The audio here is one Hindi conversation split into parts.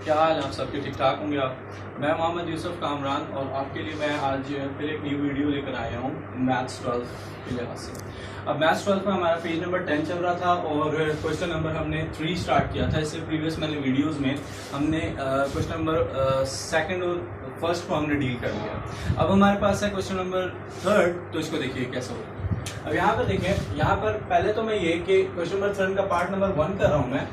क्या हाल है आप सबके? ठीक ठाक होंगे आप। मैं मोहम्मद यूसुफ कामरान और आपके लिए मैं आज फिर एक न्यू वीडियो लेकर आया हूँ मैथ्स 12 के लिहाज से। अब मैथ्स 12 में हमारा पेज नंबर 10 चल रहा था और क्वेश्चन नंबर हमने 3 स्टार्ट किया था। इससे प्रीवियस मैंने वीडियोस में हमने क्वेश्चन नंबर सेकंड और फर्स्ट को हमने डील कर लिया। अब हमारे पास है क्वेश्चन नंबर 3, तो इसको देखिए कैसे होगा। अब यहाँ पर देखें, यहाँ पर पहले तो मैं ये कि क्वेश्चन नंबर 3 का पार्ट नंबर 1 कर रहा हूँ मैं।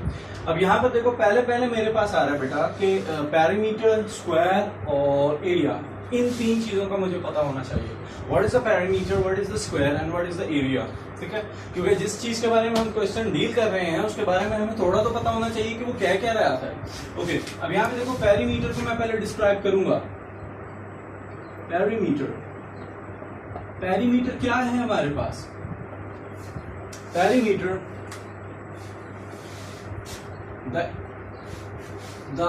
अब यहाँ पर देखो पहले मेरे पास आ रहा है बेटा कि पैरीमीटर, स्क्वायर और एरिया, इन 3 चीजों का मुझे पता होना चाहिए। What is the perimeter, what is the square and what is the area. ठीक है, क्योंकि जिस चीज के बारे में हम क्वेश्चन डील कर रहे हैं उसके बारे में हमें थोड़ा तो पता होना चाहिए कि वो क्या क्या रहा था। ओके, अब यहाँ पे देखो पैरीमीटर को मैं पहले डिस्क्राइब करूंगा। पैरीमीटर क्या है हमारे पास? Perimeter the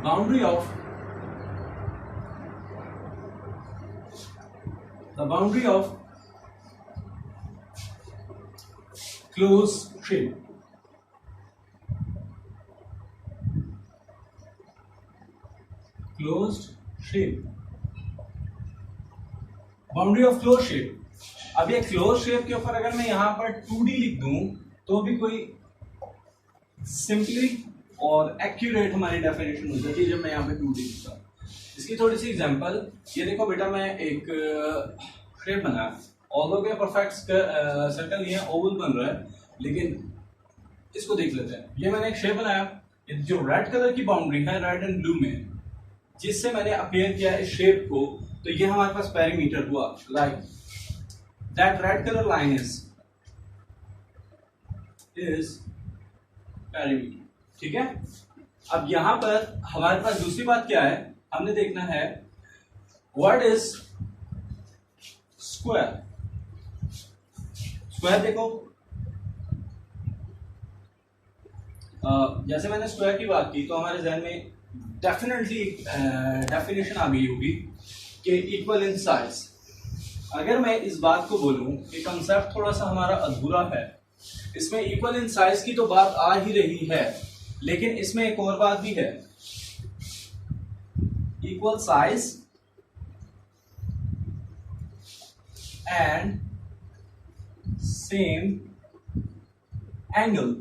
boundary of closed shape. Boundary of close shape. अब ये क्लोज शेप के ऊपर अगर मैं यहां पर 2D लिख दूं तो भी कोई सिंपली और एक्यूरेट हमारी डेफिनेशन हो जाती है जब मैं यहाँ पे 2D लिखता हूँ। इसकी थोड़ी सी एग्जांपल, ये देखो बेटा, मैं एक शेप बनाया, ऑल्दो के परफेक्ट सर्कल ये ओवल बन रहा है, लेकिन इसको देख लेते हैं। ये मैंने एक शेप बनाया, जो रेड कलर की बाउंड्री है, रेड एंड ब्लू में, जिससे मैंने अपेयर किया इस शेप को, तो ये हमारे पास पैरीमीटर हुआ। Like that red colour line is perimeter. ठीक है, अब यहां पर हमारे पास दूसरी बात क्या है, हमने देखना है व्हाट इज स्क्वायर। स्क्वायर देखो, जैसे मैंने स्क्वायर की बात की तो हमारे जहन में डेफिनेटली डेफिनेशन आ गई होगी कि इक्वल इन साइज। अगर मैं इस बात को बोलूं कि कंसेप्ट थोड़ा सा हमारा अधूरा है, इसमें इक्वल इन साइज की तो बात आ ही रही है, लेकिन इसमें एक और बात भी है, equal size and same angle.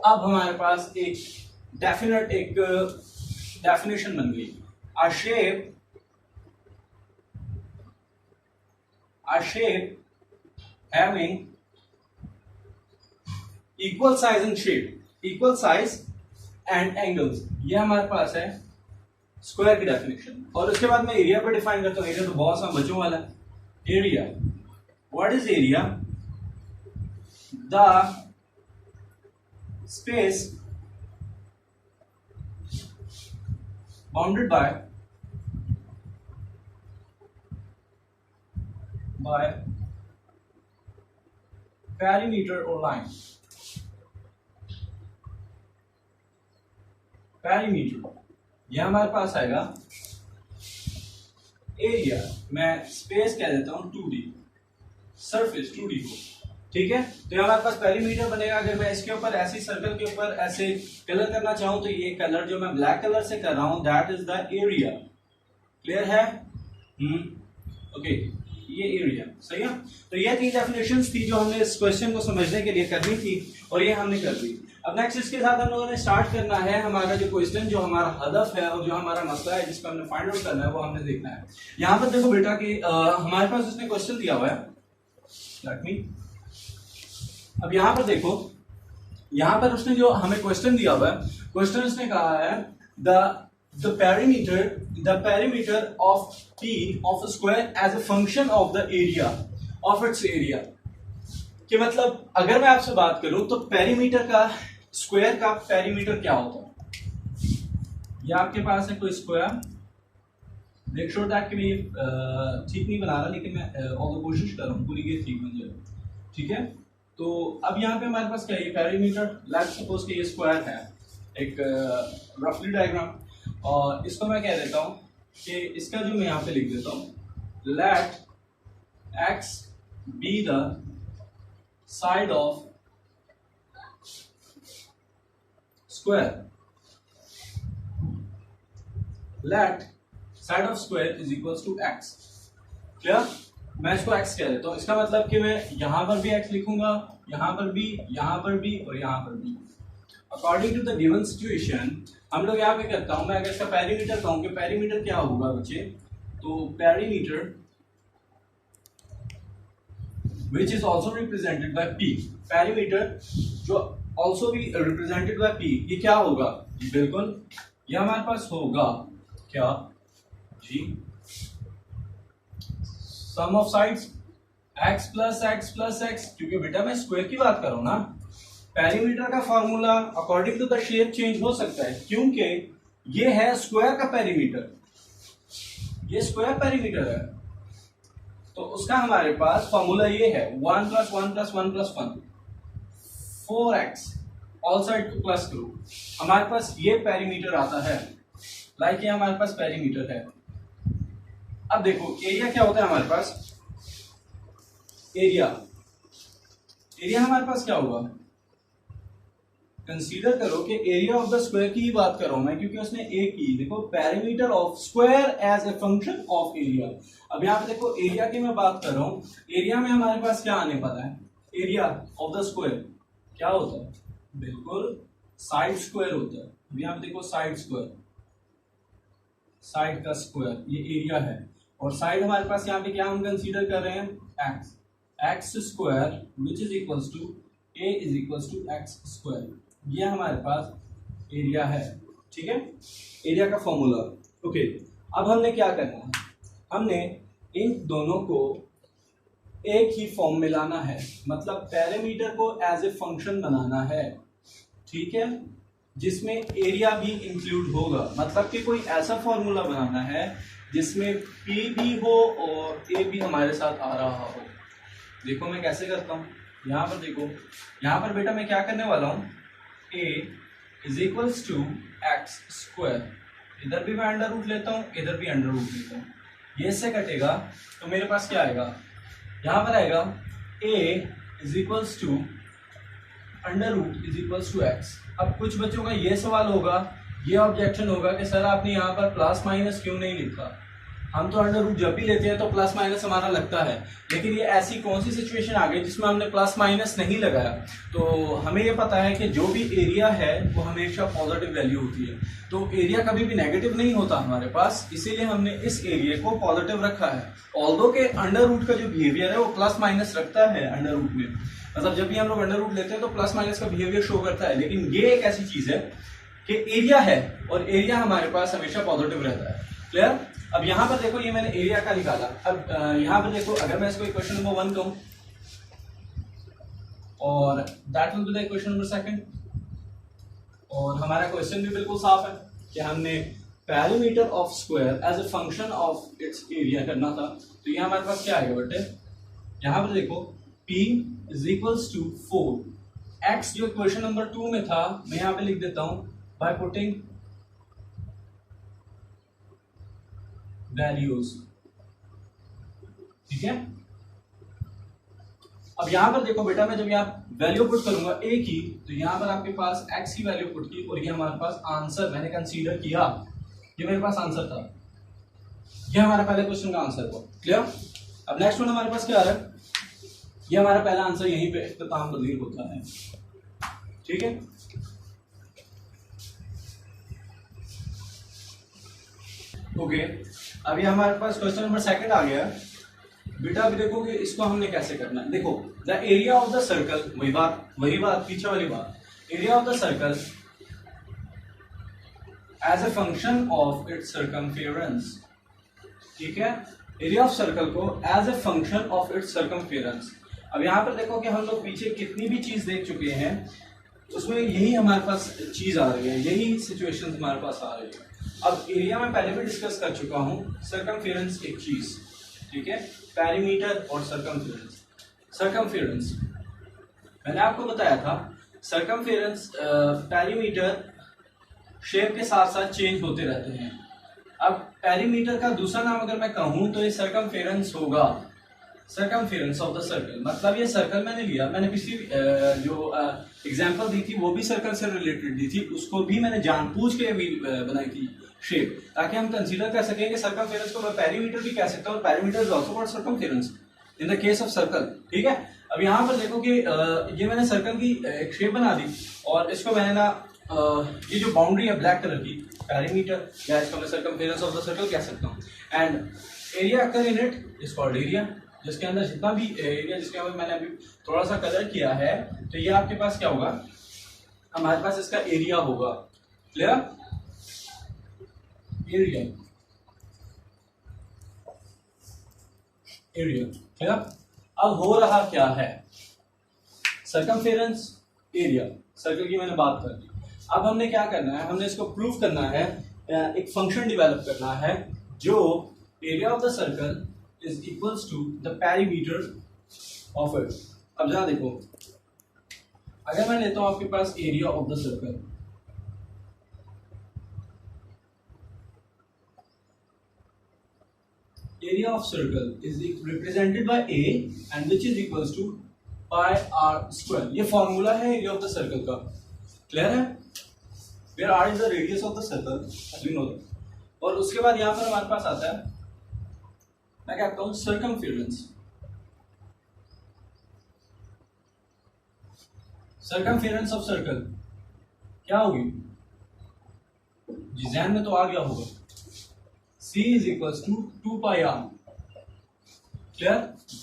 अब हमारे पास एक डेफिनेशन बन गई। A shape having equal size and shape, equal size and angles, ये हमारे पास है स्क्वायर की डेफिनेशन। और उसके बाद मैं एरिया पे डिफाइन करता हूँ। एरिया तो बहुत सा बच्चों वाला है। Area, what is area? The space bounded by perimeter or line. perimeter यह हमारे पास आएगा। एरिया मैं स्पेस कह देता हूं 2D, सरफेस 2D को। ठीक है, तो यहाँ हमारे पास पेरीमीटर बनेगा। अगर मैं इसके ऊपर ऐसी सर्कल के ऊपर ऐसे कलर करना चाहूं तो ये कलर जो मैं ब्लैक कलर से कर रहा हूं, that is the area. Clear है? ओके, ये एरिया सही है। तो ये 3 डेफिनेशंस थी जो हमने इस क्वेश्चन को समझने के लिए करनी थी और ये हमने कर दी। अब नेक्स्ट इसके साथ हम लोगों ने स्टार्ट करना है हमारा जो क्वेश्चन, जो हमारा हदफ है और जो हमारा मसला है जिसको हमने फाइंड आउट करना है, वो हमने देखना है। यहाँ पर देखो बेटा कि हमारे पास उसने क्वेश्चन दिया हुआ है। लेट मी, अब यहां पर देखो, यहां पर उसने जो हमें क्वेश्चन दिया हुआ है, क्वेश्चन उसने कहा है the perimeter of P of a square as a function of the area of its area. कि मतलब अगर मैं आपसे बात करूं तो पेरीमीटर का, स्क्वायर का पेरीमीटर क्या होता है? ये आपके पास है कोई स्क्वायर, मेक श्योर दैट कि मैं ठीक नहीं बना रहा, लेकिन मैं और कोशिश कर रहा हूं पूरी ये ठीक बन जाए। ठीक है, तो अब यहाँ पे हमारे पास क्या है? पैरीमीटर, लेट्स सपोज कि ये स्क्वायर है, एक रफली डायग्राम, और इसको मैं कह देता हूँ कि इसका जो मैं यहाँ पे लिख देता हूँ, let x be the side of square, let side of square is equal to x. Clear? मैं इसको x कह देता हूं, इसका मतलब कि मैं यहां पर भी x लिखूंगा, यहां पर भी, यहां पर भी और यहां पर भी। According to the given situation हम लोग यहाँ पे करता हूं, मैं अगर इसका पेरीमीटर कहूं कि पेरीमीटर क्या होगा बच्चे, तो perimeter which is also represented by p, perimeter जो also भी represented by p, ये क्या होगा? बिल्कुल ये हमारे पास होगा क्या जी, sum of sides x plus x plus x, क्योंकि बेटा मैं स्क्वायर की बात कर रहा हूं ना। पेरीमीटर का formula according to the shape change हो सकता है, क्योंकि ये है स्क्वायर का पेरीमीटर, ये स्क्वायर पेरीमीटर है, तो उसका हमारे पास फॉर्मूला ये है 1 plus 1 plus 1 plus 1 4x all side को प्लस करो, हमारे पास ये पेरीमीटर आता है। लाइक ये हमारे पास पेरीमीटर है। अब देखो एरिया क्या होता है हमारे पास, एरिया हमारे पास क्या होगा, कंसीडर करो कि एरिया ऑफ द स्क्वायर की ही बात कर रहा हूं मैं, क्योंकि उसने ए की, देखो perimeter of square as a function of area. अब यहाँ पे देखो एरिया की मैं बात कर रहा हूं, एरिया में हमारे पास क्या आने वाला है, एरिया ऑफ द स्क्वायर क्या होता है, बिल्कुल साइड स्क्वायर होता है। अब यहाँ पे देखो साइड स्क्वायर, साइड का स्क्वायर ये एरिया है, और साइड हमारे पास यहाँ पे क्या हम कंसीडर कर रहे हैं, x, x square which is equals to a is equals to x square, ये हमारे पास एरिया है। ठीक है, एरिया का फॉर्मूला। ओके, अब हमने क्या करना है, हमने इन दोनों को एक ही फॉर्म में लाना है, मतलब पेरीमीटर को एज ए फंक्शन बनाना है। ठीक है, जिसमें एरिया भी इंक्लूड होगा, मतलब कि कोई ऐसा फॉर्मूला बनाना है जिसमें P भी हो और A भी हमारे साथ आ रहा हो। देखो मैं कैसे करता हूँ, यहाँ पर देखो, यहाँ पर बेटा मैं क्या करने वाला हूँ, A is equals to x square, इधर भी मैं अंडर रूट लेता हूँ, इधर भी अंडर रूट लेता हूँ, ये इससे कटेगा तो मेरे पास क्या आएगा, यहाँ पर आएगा A is equals to under root is equals to x. अब कुछ बच्चों का ये सवाल होगा, ये ऑब्जेक्शन होगा कि सर आपने यहाँ पर प्लस माइनस क्यों नहीं लिखा, हम तो अंडर रूट जब भी लेते हैं तो प्लस माइनस हमारा लगता है, लेकिन ये ऐसी कौन सी सिचुएशन आ गई जिसमें हमने प्लस माइनस नहीं लगाया। तो हमें ये पता है कि जो भी एरिया है वो हमेशा पॉजिटिव वैल्यू होती है, तो एरिया कभी भी नेगेटिव नहीं होता हमारे पास, इसीलिए हमने इस एरिया को पॉजिटिव रखा है। ऑल्दो के अंडर रूट का जो बिहेवियर है वो प्लस माइनस रखता है अंडर रूट में, मतलब जब भी हम लोग अंडर रूट लेते हैं तो प्लस माइनस का बिहेवियर शो करता है, लेकिन ये एक ऐसी चीज है कि एरिया है और एरिया हमारे पास हमेशा पॉजिटिव रहता है। क्लियर? अब यहाँ पर देखो ये मैंने एरिया का निकाला, अब यहाँ पर देखो अगर मैं इसको इक्वेशन नंबर 1 कहूं और that will be the equation number 2, और हमारा क्वेश्चन भी बिल्कुल साफ है कि हमने perimeter of square as a function of its area करना था। तो ये हमारे पास क्या आएगा बेटे, यहाँ पर देखो P is equals to 4, x जो इक्वेशन नंबर 2 में था मैं यहाँ पे लिख देता हूं बाय पुटिंग वैल्यूज। ठीक है, अब यहां पर देखो बेटा मैं जब यहाँ वैल्यू पुट करूंगा a की, तो यहां पर आपके पास x की वैल्यू पुट की और ये हमारे पास आंसर मैंने कंसीडर किया, ये मेरे पास आंसर था, ये हमारा पहले क्वेश्चन का आंसर था। क्लियर? अब नेक्स्ट वन हमारे पास क्या आ रहा है, ये हमारा पहला आंसर यहीं पे इख्तिताम पज़ीर होता है। ठीक है, ओके, अभी हमारे पास क्वेश्चन नंबर 2 आ गया बेटा। अभी देखो कि इसको हमने कैसे करना है। देखो the area of the circle, वही बात पीछे वाली बात, area of the circle as a function of its circumference. ठीक है, एरिया ऑफ सर्कल को as a function of its circumference. अब यहाँ पर देखो कि हम लोग पीछे कितनी भी चीज देख चुके हैं, उसमें यही हमारे पास चीज आ रही है, यही सिचुएशन हमारे पास आ रही है। अब एरिया में पहले भी डिस्कस कर चुका हूं, सर्कमफेरेंस एक चीज, ठीक है, पेरीमीटर और सर्कमफेरेंस मैंने आपको बताया था। सर्कमफेरेंस पेरीमीटर शेप के साथ साथ चेंज होते रहते हैं। अब पेरीमीटर का दूसरा नाम अगर मैं कहूं तो ये सर्कमफेरेंस होगा। सर्कमफेरेंस ऑफ द सर्कल, मतलब ये सर्कल मैंने लिया, मैंने पिछली जो एग्जांपल दी थी वो भी सर्कल से रिलेटेड दी थी, उसको भी मैंने जानबूझ के भी बनाई थी शेप, ताकि हम कंसीडर कर सकें कि सर्कमफेरेंस को मैं पेरीमीटर भी कह सकता हूँ, perimeter is also called circumference in the case of circle. ठीक है, अब यहाँ पर देखो कि ये मैंने सर्कल की एक शेप बना दी और इसको मैंने ना ये जो बाउंड्री है ब्लैक कलर की, पेरीमीटर या इसको मैं सर्कमफेरेंस ऑफ द सर्कल कह सकता हूँ, and area occur in it is called area, जिसके अंदर जितना भी एरिया जिसके अंदर मैंने अभी थोड़ा सा कलर किया है, तो ये आपके पास क्या होगा, हमारे पास इसका एरिया होगा। Clear, area, area clear. अब हो रहा क्या है, सर्कमफेरेंस, एरिया, सर्कल की मैंने बात कर दी। अब हमने क्या करना है, हमने इसको प्रूव करना है, एक फंक्शन डेवलप करना है जो area of the circle is equals to the perimeter of it। अब जरा देखो, अगर मैं लेता हूं आपके पास area of the circle, area of circle is represented by A and which is equals to pi r square. ये फॉर्मूला है एरिया ऑफ द सर्कल का। क्लियर है, where r is the radius of the circle, you know that. और उसके बाद यहां पर हमारे पास आता है, मैं कहता हूं सर्कमफेरेंस, सर्कमफेरेंस ऑफ सर्कल क्या होगी, डिजाइन में तो आ गया होगा, C is equals to 2 pi r. Clear,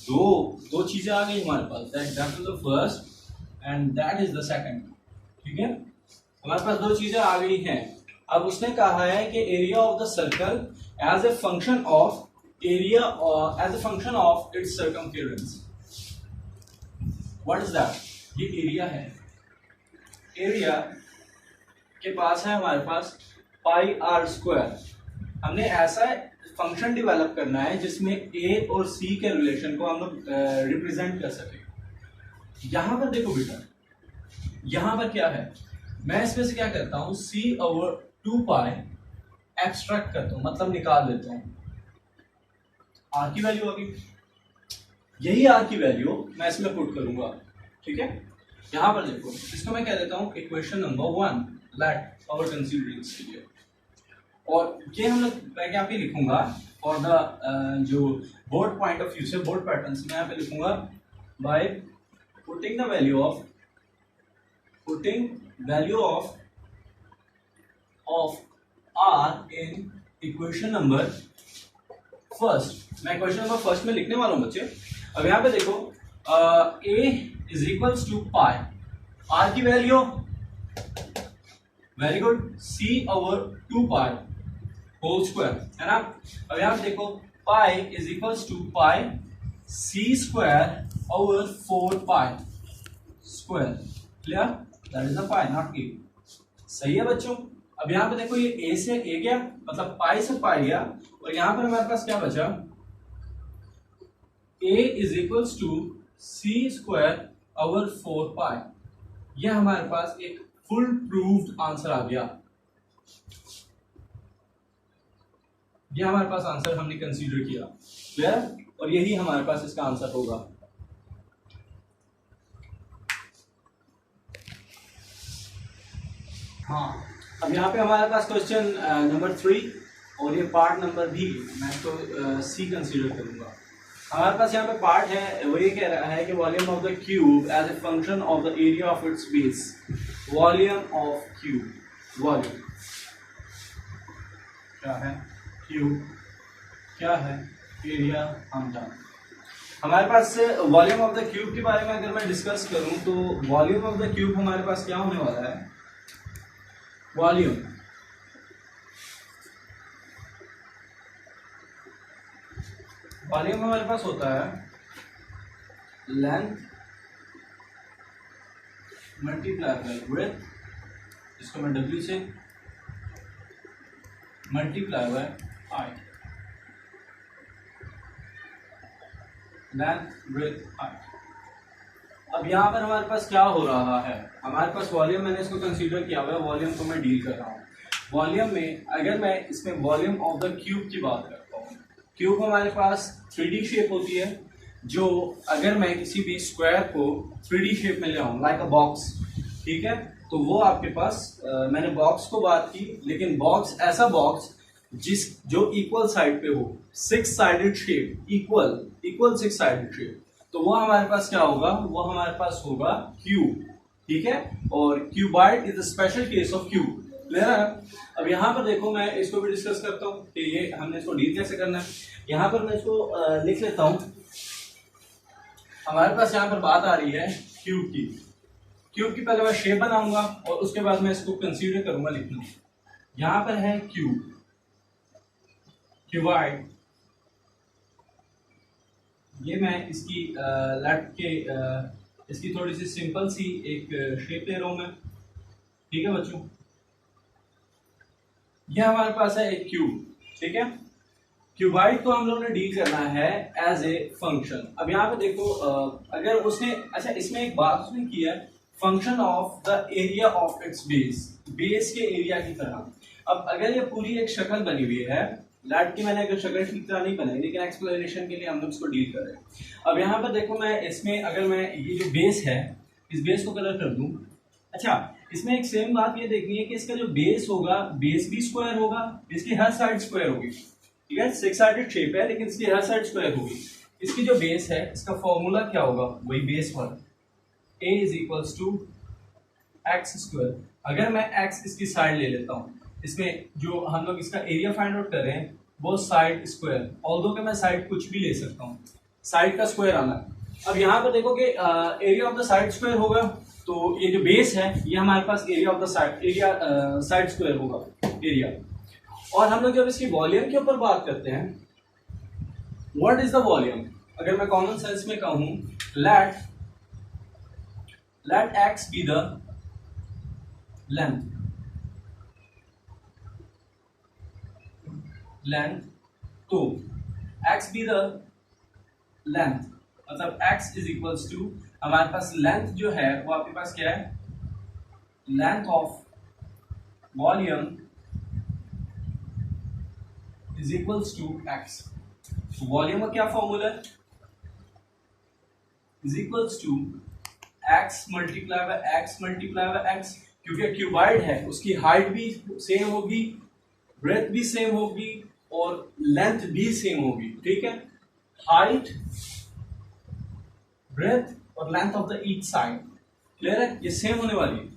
दो चीजें आ गई हमारे पास, that is the first and that is the second. ठीक है, हमारे पास दो चीजें आ गई हैं। अब उसने कहा है कि area of the circle as a function of area as a function of its circumference। what is that? ये एरिया है, एरिया के पास है हमारे पास पाई आर स्क्वायर। हमने ऐसा फंक्शन डेवलप करना है जिसमें ए और सी के रिलेशन को हम लोग रिप्रेजेंट कर सके। यहां पर देखो बेटा, यहां पर क्या है, मैं इसमें से क्या करता हूं, सी ओवर 2 पाई एक्सट्रैक्ट करता हूं, मतलब निकाल लेता हूं, आर की वैल्यू होगी, यही आर की वैल्यू मैं इसमें पुट करूंगा। ठीक है, यहां पर देखो, इसको मैं कह देता हूं इक्वेशन नंबर 1 लेट आवर कंसीडरेंस के लिए, और ये हम लोग मैं यहाँ पे लिखूंगा फॉर द जो बोर्ड पॉइंट ऑफ व्यू से, बोर्ड पैटर्न से मैं यहाँ पे लिखूंगा by putting the value of r in equation number first. मैं क्वेश्चन नंबर फर्स्ट में लिखने वाला हूं बच्चे। अब यहां पे देखो, a is equals to pi, r की value, very good, c over 2 pi whole square, है ना। अब यहां पे देखो, pi is equals to pi c square over 4 pi square. Clear, that is the pi not a। सही है बच्चों। अब यहां पे देखो, ये a से a गया, मतलब पाई से पाई गया, और यहां पर हमारे पास क्या बचा, a is equals to c square over 4 pi. यह हमारे पास एक फुल प्रूव्ड आंसर आ गया। यह हमारे पास आंसर हमने कंसीडर किया। क्लियर, और यही हमारे पास इसका आंसर होगा। हाँ, अब यहाँ पे हमारे पास क्वेश्चन नंबर 3 और ये पार्ट नंबर भी मैं इसको सी कंसीडर करूंगा। हमारे पास यहाँ पे पार्ट है, वो ये कह रहा है कि volume of the cube as a function of the area of its base. Volume of cube, volume क्या है, क्यूब क्या है, एरिया हम जानते। हमारे पास वॉल्यूम ऑफ द क्यूब के बारे में अगर मैं डिस्कस करूं तो वॉल्यूम ऑफ द क्यूब हमारे पास क्या होने वाला है, वॉल्यूम हमारे पास होता है लेंथ मल्टीप्लाई बाय ब्रेथ, इसको मैं W से multiply by height, length breadth height. अब यहाँ पर हमारे पास क्या हो रहा है, हमारे पास वॉल्यूम, मैंने इसको कंसीडर किया हुआ है, वॉल्यूम को मैं डील कर रहा हूँ। वॉल्यूम में अगर मैं इसमें वॉल्यूम ऑफ द क्यूब की बात करता हूँ, क्यूब हमारे पास 3D शेप होती है, जो अगर मैं किसी भी स्क्वायर को 3D शेप में ले आऊं लाइक अ बॉक्स, ठीक है, तो वो आपके पास मैंने बॉक्स को बात की, लेकिन बॉक्स ऐसा बॉक्स जो इक्वल साइड पे हो, 6 sided shape, equal 6 sided shape, तो वो हमारे पास क्या होगा, वो हमारे पास होगा क्यूब, ठीक है। और cuboid is the special case of cube, clear है। अब यहाँ पर देखो मैं इसको भी डिस्कस करता हूँ कि ये हमने इसको डील कैसे करना है। यहाँ पर मैं इसको लिख लेता हूँ। हमारे पास यहाँ पर बात आ रही है क्यूब की। क्यूब की पहले मैं शेप बनाऊंगा और उसके बाद मैं इसको कंसीडर करूंगा लिखना। यहाँ पर है क्यूब, क्यूबाइड, ये मैं इसकी लेफ्ट के इसकी थोड़ी सी सिंपल सी एक शेप ले रहा हूं मैं, ठीक है बच्चों। ये हमारे पास है एक क्यूब, ठीक है। क्यूबाइड को हम लोग ने डील करना है एज ए फंक्शन। अब यहाँ पे देखो अगर उसने, अच्छा इसमें एक बात उसने की है, function of the area of its base, base के एरिया की तरह। अब अगर ये पूरी एक शक्ल बनी हुई है, लाइट की मैंने अगर शक्ल ठीक तरह नहीं बनाई, लेकिन एक्सप्लेनेशन के लिए हम लोग इसको डील कर रहे हैं। अब यहाँ पर देखो मैं इसमें अगर मैं ये जो बेस है, इस बेस को कलर कर दूं। अच्छा इसमें एक सेम बात ये देखनी है कि इसका जो बेस होगा, बेस भी स्क्वायर होगा, इसकी हर साइड स्क्वायर होगी, ठीक है। 6 साइडेड शेप है लेकिन इसकी हर साइड स्क्वायर होगी। इसकी जो बेस है, इसका फॉर्मूला क्या होगा, वही बेस वाला, a is equals to x square. अगर मैं x इसकी साइड ले लेता हूँ, इसमें जो हम लोग इसका एरिया फाइंड आउट कर रहे हैं वो साइड स्क्वायर, ऑल्दो कि मैं साइड कुछ भी ले सकता हूँ, साइड का स्क्वायर आना है। अब यहाँ पर देखो कि area of the side square होगा, तो ये जो बेस है ये हमारे पास area of the side, area side square होगा एरिया। और हम लोग जब इसकी वॉल्यूम के ऊपर बात करते हैं, व्हाट इज द वॉल्यूम, अगर मैं कॉमन सेंस में कहूं, let x be the length, तो x बी द लेंथ, मतलब x इज इक्वल्स टू, हमारे पास लेंथ जो है वो आपके पास क्या है, length of volume is equals to x। Volume का क्या फॉर्मूला है, is equals to x multiply by x, क्योंकि क्यूबाइड है उसकी हाइट भी सेम होगी, ब्रेथ भी सेम होगी और लेंथ भी सेम होगी, ठीक है। हाइट, ब्रेथ और length of the each side, clear है, ये सेम होने वाली है।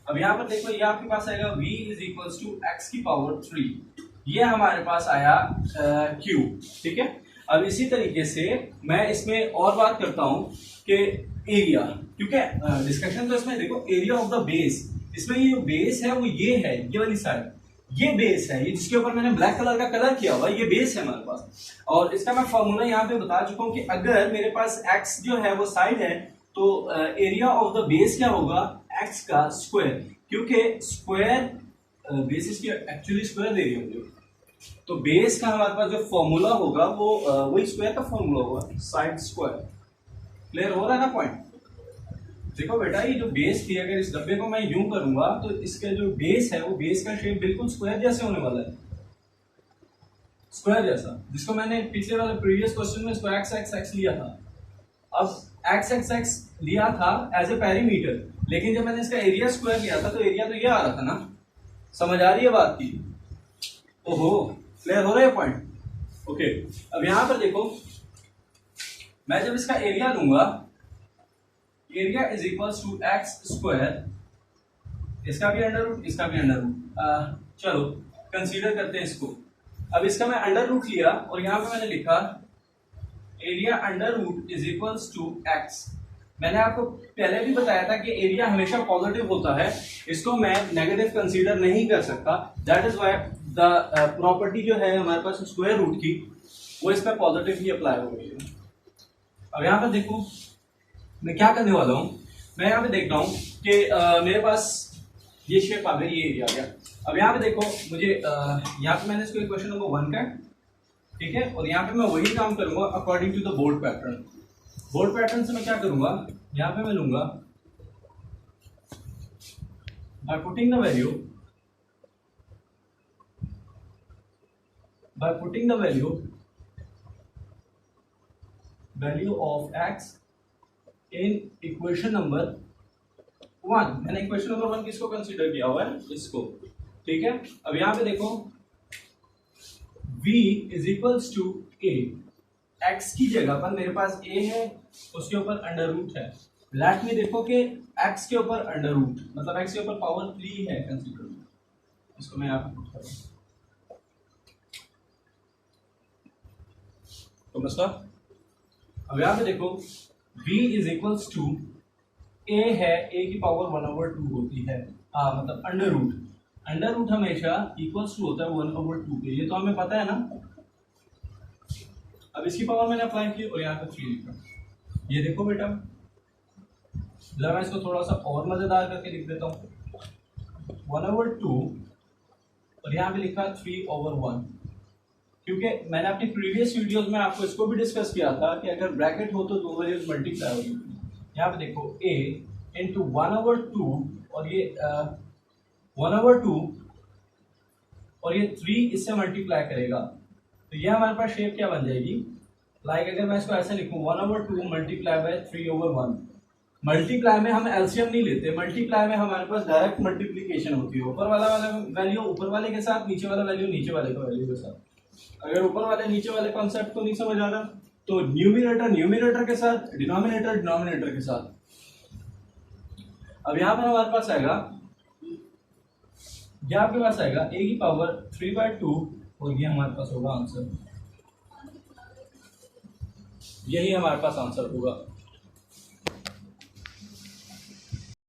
अब यहाँ पर देखो ये आपके पास आएगा v is equals to x की पावर 3, ये हमारे पास आया क्यूब, ठीक है। अब इसी तरीके से मैं इसमें और बात करता हूं कि एरिया, क्योंकि डिस्कशन तो इसमें देखो एरिया ऑफ द बेस, इसमें ये जो बेस है वो ये है, ये वाली साइड, ये बेस है, ये जिसके ऊपर मैंने ब्लैक कलर का कलर किया हुआ, ये बेस है हमारे पास। और इसका मैं फॉर्मूला यहाँ पे बता चुका हूँ कि अगर मेरे पास x जो है वो साइड है, तो एरिया ऑफ द बेस क्या होगा, x का स्क्वायर, क्योंकि स्क्वायर बेस इसकी एक्चुअली स्क्वायर एरिया होगी, तो बेस का हमारे पास जो फॉर्मूला होगा वो वही स्क्वायर का फॉर्मूला होगा, साइड स्क्वायर। क्लियर हो रहा है ना पॉइंट। देखो बेटा ये जो बेस थी, अगर इस डब्बे को मैं यूं करूंगा तो इसका जो बेस है वो बेस का शेप बिल्कुल स्क्वायर जैसे होने वाला है, स्क्वायर जैसा, जिसको मैंने पिछले वाले प्रीवियस क्वेश्चन में इसको एक्स एक्स एक्स लिया था। अब एक्स एक्स एक्स लिया था एज ए पेरीमीटर, लेकिन जब मैंने इसका एरिया स्क्वायर लिया था तो एरिया तो ये आ रहा था ना, समझ आ रही है बात की, ओहो क्लियर हो रहा है पॉइंट, ओके। अब यहां पर देखो मैं जब इसका एरिया लूंगा, area is equals to x square, इसका भी अंडर रूट, इसका भी अंडर रूट, चलो कंसीडर करते हैं इसको। अब इसका मैं अंडर रूट लिया और यहां पे मैंने लिखा area under root is equals to x. मैंने आपको पहले भी बताया था कि एरिया हमेशा पॉजिटिव होता है, इसको मैं नेगेटिव कंसीडर नहीं कर सकता, that is why the property जो है हमारे पास स्क्वायर रूट की, वो इस पर पॉजिटिव ही अप्लाई हो गई है। अब यहाँ पर देखो मैं क्या करने वाला हूं, मैं यहाँ पे देख रहा हूं कि मेरे पास ये शेप आ गई, ये एरिया आ गया। अब यहाँ पे देखो मुझे यहाँ पे मैंने इसको इक्वेशन नंबर 1 का, ठीक है, और यहाँ पे मैं वही काम करूंगा according to the board pattern. Board pattern से मैं क्या करूंगा, यहाँ पे मैं लूंगा by putting the value, value of x in equation number 1। मैंने इक्वेशन नंबर 1 किसको कंसीडर किया हुआ है, इसको, ठीक है। अब यहाँ पे देखो v is equals to a, x की जगह पर मेरे पास a है, उसके ऊपर अंडर रूट है। लेट में देखो कि x के ऊपर अंडर रूट मतलब x के ऊपर पावर 3 है कंसीडर, इसको मैं यहाँ पे पुट कर रहा हूँ तो मतलब अब यहाँ पे देखो v is equals to a है, a की पावर 1/2 होती है, मतलब अंडर रूट हमेशा इक्वल्स टू होता है 1/2 पे, ये तो हमें पता है ना। अब इसकी पावर मैंने अप्लाई की और यहाँ पे 3 लिखा। ये देखो बेटा, जरा मैं इसको थोड़ा सा और मजेदार करके लिख देता हूँ 1/2 और यहाँ पे लिखा 3/1, क्योंकि मैंने अपनी प्रीवियस वीडियोस में आपको इसको भी डिस्कस किया था कि अगर ब्रैकेट हो तो दो वैल्यूज मल्टीप्लाई होगी। यहाँ पे देखो a इंटू 1/2 और ये 1/2 और ये 3 इससे मल्टीप्लाई करेगा, तो ये हमारे पास शेप क्या बन जाएगी, लाइक अगर मैं इसको ऐसे लिखूँ 1/2 मल्टीप्लाई बाय 3/1। मल्टीप्लाई में हम एलसीएम नहीं लेते, मल्टीप्लाई में हमारे पास डायरेक्ट मल्टीप्लीकेशन होती है, ऊपर वाला वैल्यू ऊपर वाले के साथ, नीचे वाला वैल्यू नीचे वाले का वैल्यू के साथ। अगर ऊपर वाले नीचे वाले कॉन्सेप्ट को नहीं समझ आ रहा तो न्यूमिनेटर के साथ, डिनोमिनेटर के साथ। अब यहाँ पर हमारे पास आएगा, ये आपके पास आएगा a की पावर 3/2 और ये हमारे पास होगा आंसर, यही हमारे पास आंसर होगा।